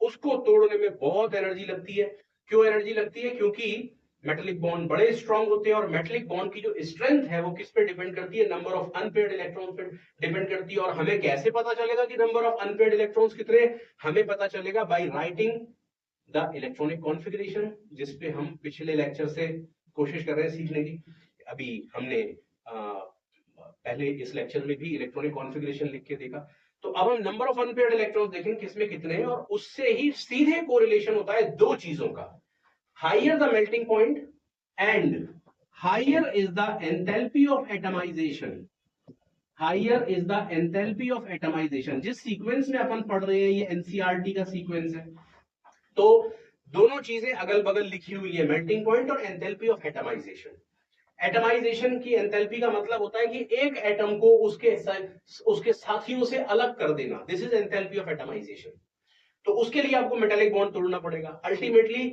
उसको तोड़ने में बहुत एनर्जी लगती है। क्यों एनर्जी लगती है? क्योंकि मेटेलिक बॉन्ड बड़े स्ट्रांग होते हैं, और मेटेलिक बॉन्ड की जो स्ट्रेंथ है वो किस पे डिपेंड करती है? नंबर ऑफ अनपेयर्ड इलेक्ट्रॉन्स पे डिपेंड करती है। और हमें कैसे पता चलेगा कि नंबर ऑफ अनपेयर्ड इलेक्ट्रॉन्स कितने? हमें पता चलेगा by writing the electronic configuration, जिसपे हम पिछले लेक्चर से कोशिश कर रहे हैं सीखने की। अभी हमने पहले इस लेक्चर में भी इलेक्ट्रॉनिक कॉन्फ़िगरेशन लिख के देखा। तो अब हम नंबर ऑफ अनपेयर्ड इलेक्ट्रॉन्स देखेंगे किसमें कितने हैं, और उससे ही सीधे कोरिलेशन होता है दो चीजों का, higher the melting point and higher is the enthalpy of atomization. Higher is the enthalpy of atomization. जिस सीक्वेंस में अपन पढ़ रहे हैं ये एनसीईआरटी का सीक्वेंस है, तो दोनों चीजें अगल बगल लिखी हुई है, मेल्टिंग पॉइंट और एंथैल्पी ऑफ एटमाइजेशन। एटमाइजेशन की एंथैल्पी का मतलब होता है कि एक एटम को उसके साथियों से अलग कर देना, this is enthalpy of atomization. तो उसके लिए आपको मेटेलिक बॉन्ड तोड़ना पड़ेगा। अल्टीमेटली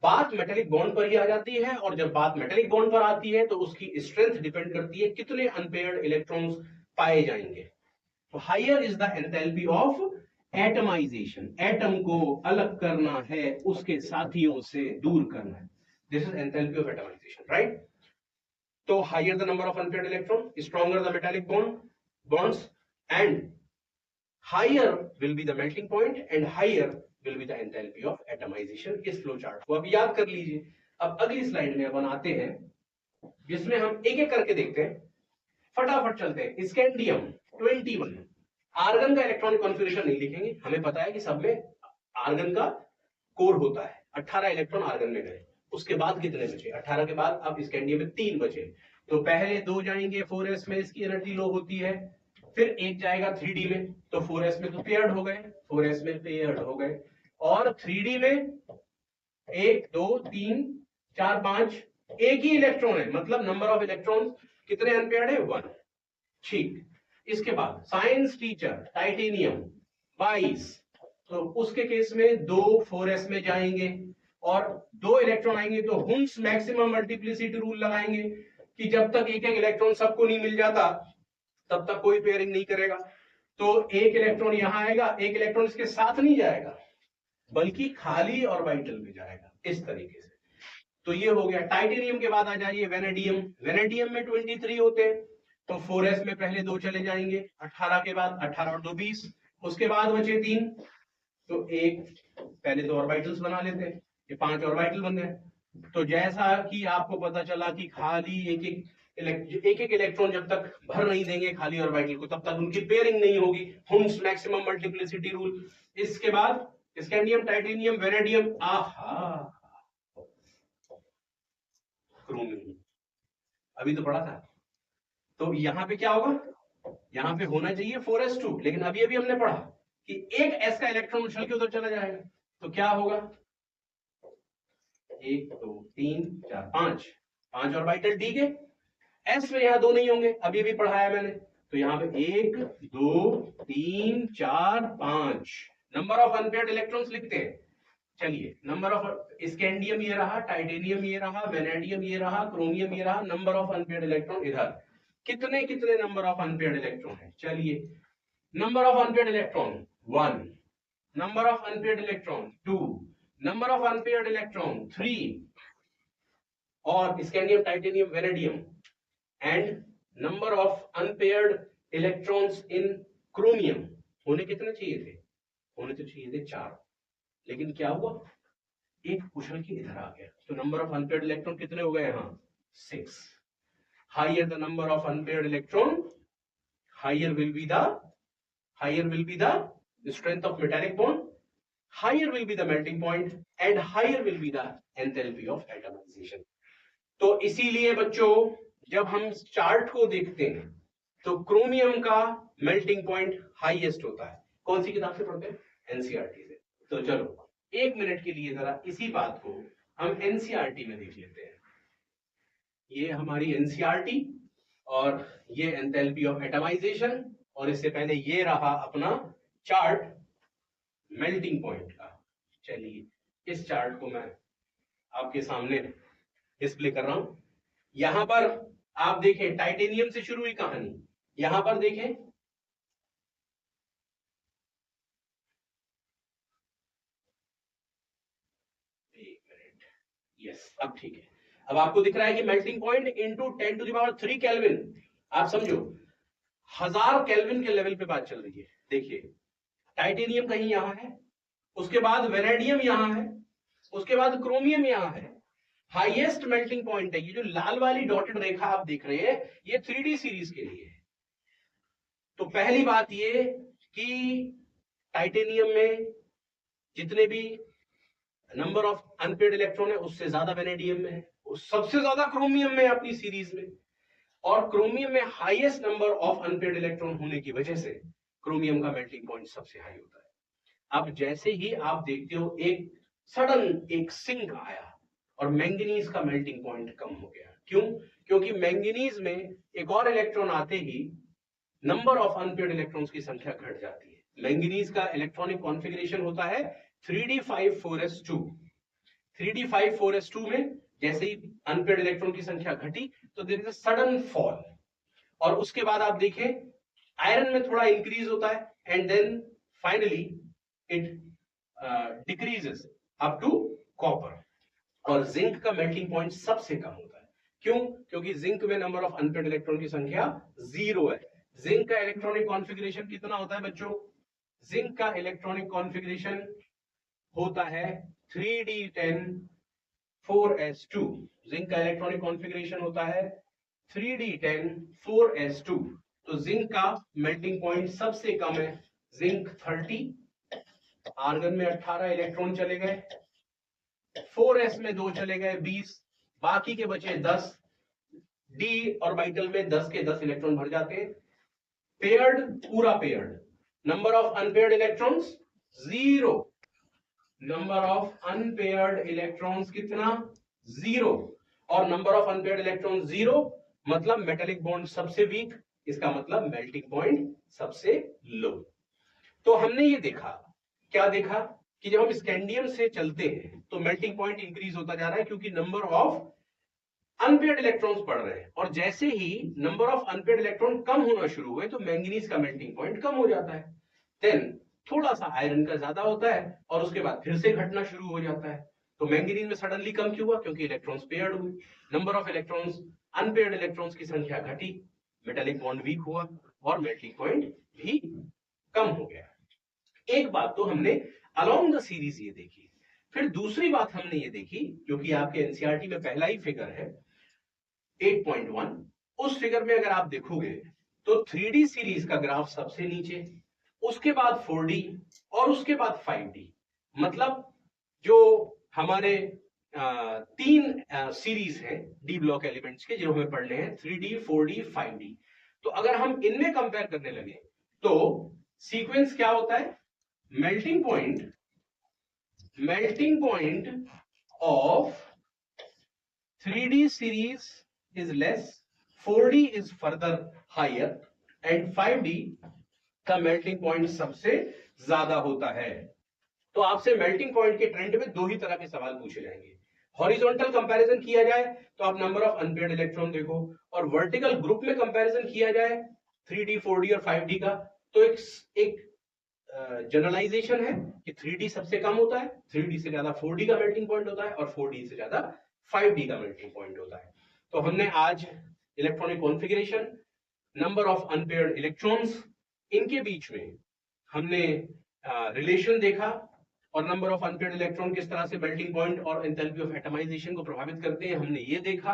बात मेटेलिक बॉन्ड पर ही आ जाती है, और जब बात मेटेलिक बॉन्ड पर आती है तो उसकी स्ट्रेंथ डिपेंड करती है कितने अनपेयर्ड इलेक्ट्रॉन्स पाए जाएंगे। तो higher is the enthalpy of atomization, atom को अलग करना है, उसके साथियों से दूर करना है, this is enthalpy of atomization, right. तो higher the number of unpaired electron, stronger the metallic bonds, and higher will be the melting point and higher will be the enthalpy of atomization। इस फ्लो चार्ट को अब याद कर लीजिए। अब अगली स्लाइड में अपन आते हैं, जिसमें हम एक एक करके देखते हैं, फटाफट चलते हैं। स्कैंडियम 21, आर्गन का इलेक्ट्रॉनिक कॉन्फ़िगरेशन नहीं लिखेंगे, हमें पता है कि सब में आर्गन का कोर होता है। 18 इलेक्ट्रॉन आर्गन में गए, उसके बाद कितने बचे? 18 के बाद अब स्कैंडियम में 3 बचे। तो पहले 2 जाएंगे 4s में, इसकी एनर्जी लो होती है, फिर एक जाएगा 3d में, तो 4s में तो पेयर्ड हो गए, 4s में पेयर्ड हो गए, और 3d में 1 2 3 4 5 एक ही इलेक्ट्रॉन है, मतलब नंबर ऑफ इलेक्ट्रॉन कितने अनपेयर्ड है? 1। ठीक, इसके बाद साइंस टीचर टाइटेनियम 22, तो उसके केस में 2 4s में जाएंगे और 2 इलेक्ट्रॉन आएंगे, तो हुंस मैक्सिमम मल्टीप्लिसिटी रूल लगाएंगे कि जब तक एक एक इलेक्ट्रॉन सबको नहीं मिल जाता तब तक कोई पेयरिंग नहीं करेगा। तो एक इलेक्ट्रॉन यहां आएगा, एक इलेक्ट्रॉन इसके साथ नहीं जाएगा बल्कि खाली ऑर्बिटल में जाएगा, इस तरीके से। तो ये हो गया। टाइटेनियम के बाद आ जाइए वेनेडियम, वेनेडियम में 23 होते हैं, तो 4s में पहले 2 चले जाएंगे, 18 के बाद 18 और 2 20, उसके बाद बचे 3, तो एक पहले तो ऑर्बिटल्स बना लेते हैं, ये 5 ऑर्बिटल बन गए। तो जैसा कि आपको पता चला कि खाली एक एक इलेक्ट्रॉन जब तक भर नहीं देंगे खाली ऑर्बिटल को, तब तक उनकी पेयरिंग नहीं होगी, हुंस मैक्सिमम मल्टीप्लिसिटी रूल। इसके बाद स्कैंडियम टाइटेनियम वेनेडियम, आहा क्रोमियम अभी तो पढ़ा था। तो यहां पे क्या होगा? यहां पे होना चाहिए 4s2, लेकिन अभी हमने पढ़ा कि एक s का इलेक्ट्रॉन उछल के उधर चला जाएगा, तो क्या होगा? 1 2 3 4 5 5 ऑर्बिटल डी के, s में यहां 2 नहीं होंगे, अभी पढ़ाया मैंने। तो यहां पे 1 2 3 4 5 नंबर ऑफ अनपेयर्ड इलेक्ट्रॉन्स लिखते हैं। चलिए, नंबर ऑफ स्कैंडियम ये रहा, टाइटेनियम ये रहा, वेनेडियम ये रहा, क्रोमियम ये रहा, नंबर ऑफ अनपेयर्ड इलेक्ट्रॉन इधर। कितने कितने नंबर ऑफ अनपेयर्ड इलेक्ट्रॉन है? चलिए, number of unpaired electron 1, number of unpaired electron 2, number of unpaired electron 3, और scandium titanium vanadium, and number of unpaired electrons in chromium होने कितने चाहिए थे? होने तो चाहिए थे 4, लेकिन क्या हुआ? एक उछल के इधर आ गया, तो नंबर ऑफ अनपेयर्ड इलेक्ट्रॉन कितने हो गए? यहां 6। Higher the number of unpaired electron, higher will be the strength of metallic bond, higher will be the melting point, and higher will be the enthalpy of atomization। तो इसीलिए बच्चों जब हम चार्ट को देखते हैं तो क्रोमियम का मेल्टिंग पॉइंट हाईएस्ट होता है। कौन सी किताब से पढ़ते हैं? एनसीईआरटी से। तो चलो 1 मिनट के लिए जरा इसी बात को हम एनसीईआरटी में देख लेते हैं। ये हमारी एनसीईआरटी, और ये एंथैल्पी ऑफ एटमाइजेशन, और इससे पहले ये रहा अपना चार्ट मेल्टिंग पॉइंट का। चलिए इस चार्ट को मैं आपके सामने डिस्प्ले कर रहा हूं। यहां पर आप देखें टाइटेनियम से शुरू हुई कहानी, यहां पर देखें यस अब ठीक है। अब आपको दिख रहा है कि मेल्टिंग पॉइंट इनटू 10⁻³ केल्विन। आप समझो 1000 केल्विन के लेवल पे बात चल रही है। देखिए टाइटेनियम कहीं यहां है, उसके बाद वेनेडियम यहां है, उसके बाद क्रोमियम यहां है। हाईएस्ट मेल्टिंग पॉइंट है ये जो लाल वाली डॉटेड रेखा आप देख रहे हैं, ये 3D सीरीज के लिए है। तो पहली बात ये कि टाइटेनियम में जितने भी नंबर ऑफ अनपेयर्ड इलेक्ट्रॉन है उससे ज्यादा वेनेडियम में है, सबसे ज्यादा क्रोमियम में अपनी सीरीज में, और क्रोमियम में highest number of unpaired electron होने की वजह से क्रोमियम का मेल्टिंग पॉइंट सबसे हाई होता है। अब जैसे ही आप देखते हो एक सडन एक सिंक आया और मैंगनीज का मेल्टिंग पॉइंट कम हो गया। क्यों? क्योंकि मैंगनीज में एक और इलेक्ट्रॉन आते ही नंबर ऑफ अनपेयर्ड इलेक्ट्रॉन्स की संख्या घट जाती है। मैंगनीज का इलेक्ट्रॉनिक कॉन्फ़िगरेशन होता है 3d5,4s2। 3d5,4s2 में जैसे ही अनपेयर्ड इलेक्ट्रॉन की संख्या घटी तो there is a sudden fall, और उसके बाद आप देखें आयरन में थोड़ा इंक्रीज होता है and then finally it decreases up to copper. और जिंक का मेल्टिंग पॉइंट सबसे कम होता है। क्यों? क्योंकि जिंक में नंबर ऑफ अनपेयर्ड इलेक्ट्रॉन की संख्या 0 है। जिंक का इलेक्ट्रॉनिक कॉन्फ़िगरेशन कितना होता है बच्चों? जिंक का इलेक्ट्रॉनिक कॉन्फ़िगरेशन होता है 3d10,4s2। जिंक का इलेक्ट्रॉनिक कॉन्फ़िगरेशन होता है 3d10,4s2। तो जिंक का मेल्टिंग पॉइंट सबसे कम है, जिंक 30, आर्गन में 18 इलेक्ट्रॉन चले गए, 4s में 2 चले गए 20, बाकी के बचे 10। डी ऑर्बिटल में 10 के 10 इलेक्ट्रॉन भर जाते हैं। पेयर्ड पूरा paired, number of unpaired electrons 0, number of unpaired electrons कितना? 0, और नंबर ऑफ अनपेयर्ड इलेक्ट्रॉन 0 मतलब मेटेलिक बॉन्ड सबसे वीक, इसका मतलब मेल्टिंग पॉइंट सबसे लो। तो हमने ये देखा, क्या देखा कि जब हम स्कैंडियम से चलते हैं तो मेल्टिंग पॉइंट इंक्रीज होता जा रहा है क्योंकि नंबर ऑफ अनपेयर्ड इलेक्ट्रॉन्स बढ़ रहे हैं, और जैसे ही नंबर ऑफ अनपेयर्ड इलेक्ट्रॉन कम होना शुरू हुए तो मैंगनीज का मेल्टिंग पॉइंट कम हो जाता है। देन थोड़ा सा आयरन का ज्यादा होता है और उसके बाद फिर से घटना शुरू हो जाता है। तो मैंगनीज में सडनली कम क्यों हुआ? क्योंकि इलेक्ट्रॉन्स पेयर्ड हुए, number of electrons unpaired electrons की संख्या घटी, मेटालिक बॉन्ड वीक हुआ और मेल्टिंग पॉइंट भी कम हो गया। एक बात तो हमने अलोंग द सीरीज ये देखी। फिर दूसरी बात हमने ये देखी जो कि आपके एनसीईआरटी में पहला ही फिगर है 8.1। उस फिगर में अगर आप देखोगे तो 3D सीरीज का ग्राफ सबसे नीचे, उसके बाद 4D और उसके बाद 5D। मतलब जो हमारे तीन सीरीज है डी ब्लॉक एलिमेंट्स के जिन्होंने पढ़ने हैं 3D 4D 5D। तो अगर हम इनमें कंपेयर करने लगे तो सीक्वेंस क्या होता है? Melting point of 3D series is less, 4D is further higher and 5D का मेल्टिंग पॉइंट सबसे ज्यादा होता है। तो आपसे मेल्टिंग पॉइंट के ट्रेंड में दो ही तरह के सवाल पूछे जाएंगे। हॉरिजॉन्टल कंपैरिजन किया जाए तो आप नंबर ऑफ अनपेयर्ड इलेक्ट्रॉन देखो, और वर्टिकल ग्रुप में कंपैरिजन किया जाए 3D 4D और 5D का तो एक जनरलाइजेशन है कि 3D सबसे कम होता है, 3D से ज्यादा 4D का मेल्टिंग पॉइंट होता है और 4D से ज्यादा 5D का मेल्टिंग पॉइंट होता है। तो हमने आज electronic configuration, number of unpaired electrons, इनके बीच में हमने रिलेशन देखा, और नंबर ऑफ अनपेयर्ड इलेक्ट्रॉन किस तरह से मेल्टिंग पॉइंट और एंथैल्पी ऑफ एटमाइजेशन को प्रभावित करते हैं हमने ये देखा।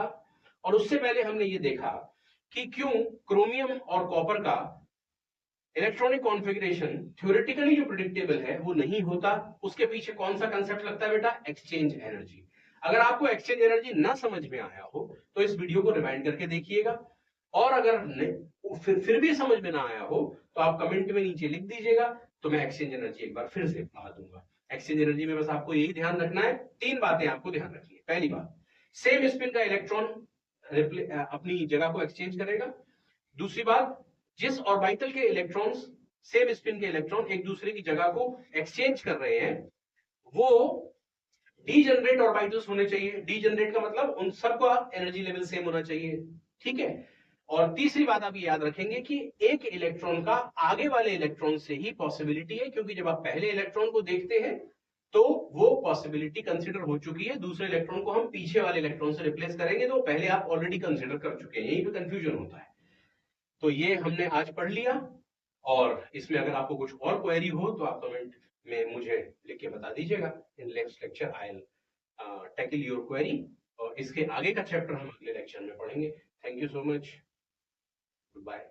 और उससे पहले हमने ये देखा कि क्यों क्रोमियम और कॉपर का इलेक्ट्रॉनिक कॉन्फ़िगरेशन थ्योरेटिकली जो प्रेडिक्टेबल है वो नहीं होता। उसके पीछे कौन सा कंसेप्ट लगता है बेटा? Exchange energy. अगर आपको एक्सचेंज एनर्जी ना समझ में आया हो तो इस वीडियो को रिवाइंड करके देखिएगा, और अगर फिर भी समझ में ना आया हो तो आप कमेंट में नीचे लिख दीजिएगा, तो मैं एक्सचेंज एनर्जी एक बार फिर से बता दूंगा। एक्सचेंज एनर्जी में बस आपको यही ध्यान रखना है, तीन बातें आपको ध्यान रखनी है। पहली बात, सेम स्पिन का इलेक्ट्रॉन अपनी जगह को एक्सचेंज करेगा। दूसरी बात, जिस ऑर्बिटल के इलेक्ट्रॉन्स सेम स्पिन के इलेक्ट्रॉन एक दूसरे की जगह को एक्सचेंज कर रहे हैं वो डीजनरेट ऑर्बिटल्स होने चाहिए। डीजनरेट का मतलब उन सबका एनर्जी लेवल सेम होना चाहिए, ठीक है। और तीसरी बात आप याद रखेंगे कि एक इलेक्ट्रॉन का आगे वाले इलेक्ट्रॉन से ही पॉसिबिलिटी है, क्योंकि जब आप पहले इलेक्ट्रॉन को देखते हैं तो वो पॉसिबिलिटी कंसीडर हो चुकी है, दूसरे इलेक्ट्रॉन को हम पीछे वाले इलेक्ट्रॉन से रिप्लेस करेंगे तो पहले आप ऑलरेडी कंसीडर कर चुके हैं, यहीं पे कंफ्यूजन होता है। तो ये हमने आज पढ़ लिया, और इसमें अगर आपको कुछ और क्वेरी हो तो आप कमेंट में मुझे लिख के बता दीजिएगा। In next lecture I will tackle your query, और इसके आगे का चैप्टर हम अगले लेक्चर में पढ़ेंगे। Thank you so much, good bye.